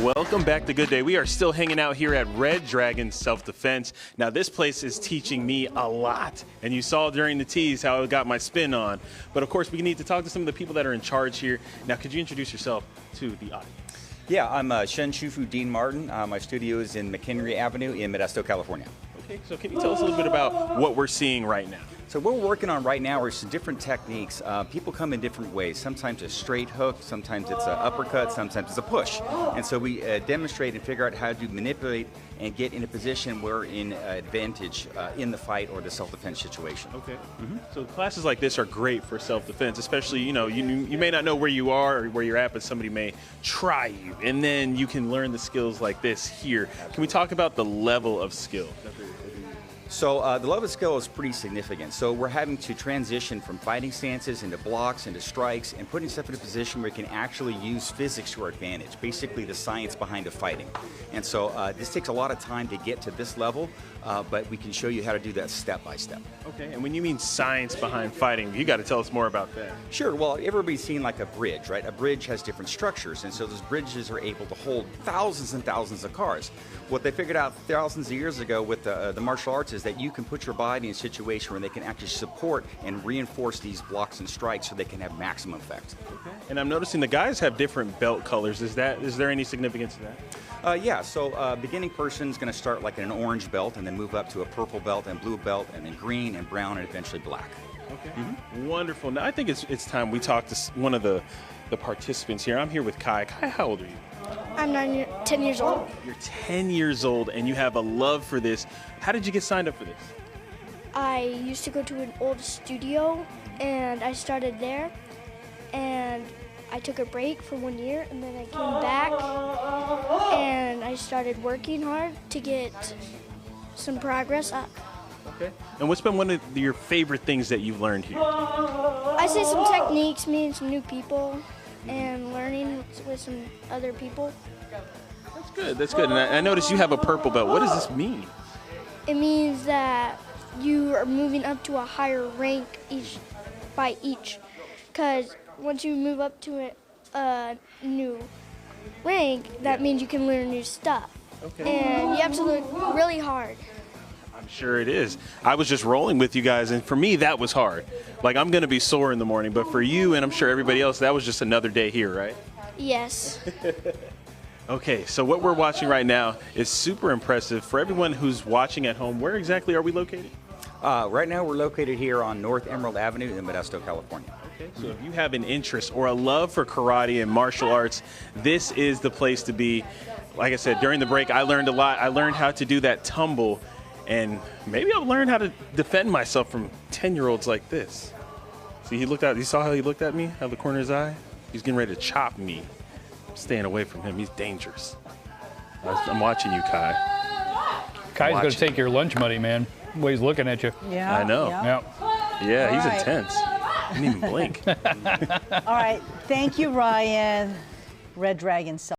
Welcome back to Good Day. We are still hanging out here at Red Dragon Self-Defense. Now, this place is teaching me a lot, and you saw during the tease how I got my spin on. But of course, we need to talk to some of the people that are in charge here. Now, could you introduce yourself to the audience? Yeah, I'm Shen Shufu Dean Martin. My studio is in McHenry Avenue in Modesto, California. Okay, so can you tell us a little bit about what we're seeing right now? So what we're working on right now are some different techniques. People come in different ways. Sometimes a straight hook, sometimes it's an uppercut, sometimes it's a push. And so we demonstrate and figure out how to manipulate and get in a position where we're in advantage in the fight or the self-defense situation. Okay. So classes like this are great for self-defense, especially, you may not know where you are or where you're at, but somebody may try you, and then you can learn the skills like this here. Can we talk about the level of skill? So the level of skill is pretty significant. So we're having to transition from fighting stances into blocks, into strikes, and putting stuff in a position where we can actually use physics to our advantage, basically the science behind the fighting. And so this takes a lot of time to get to this level, but we can show you how to do that step by step. Okay, and when you mean science behind fighting, you got to tell us more about that. Sure, well, everybody's seen like a bridge, right? A bridge has different structures, and so those bridges are able to hold thousands and thousands of cars. What they figured out thousands of years ago with the martial arts is that you can put your body in a situation where they can actually support and reinforce these blocks and strikes so they can have maximum effect. Okay. And I'm noticing the guys have different belt colors. Is there any significance to that? Yeah, so beginning person is going to start like in an orange belt and then move up to a purple belt and blue belt and then green and brown and eventually black. Okay. Wonderful. Now I think it's time we talk to one of the participants here. I'm here with Kai. Kai, how old are you? I'm 10 years old. You're 10 years old and you have a love for this. How did you get signed up for this? I used to go to an old studio and I started there, and I took a break for 1 year and then I came back and I started working hard to get some progress up. Okay. And what's been one of your favorite things that you've learned here? I say some techniques, meeting some new people, and learning with some other people. That's good. That's good. And I noticed you have a purple belt. What does this mean? It means that you are moving up to a higher rank by each. Because once you move up to a new rank, that means you can learn new stuff. Okay. And you have to look really hard. I'm sure it is. I was just rolling with you guys, and for me, that was hard. Like, I'm going to be sore in the morning, but for you and I'm sure everybody else, that was just another day here, right? Yes. Okay, so what we're watching right now is super impressive. For everyone who's watching at home, where exactly are we located? Right now we're located here on North Emerald Avenue in Modesto, California. Okay, so if you have an interest or a love for karate and martial arts, this is the place to be. Like I said, during the break, I learned a lot. I learned how to do that tumble, and maybe I'll learn how to defend myself from 10-year-olds like this. See, you saw how he looked at me out of the corner of his eye? He's getting ready to chop me. I'm staying away from him. He's dangerous. I'm watching you, Kai. Kai's going to take your lunch money, man. The way he's looking at you. Yeah. I know. Yeah. Yeah, he's right. intense. Didn't even blink. All right. Thank you, Ryan. Red Dragon.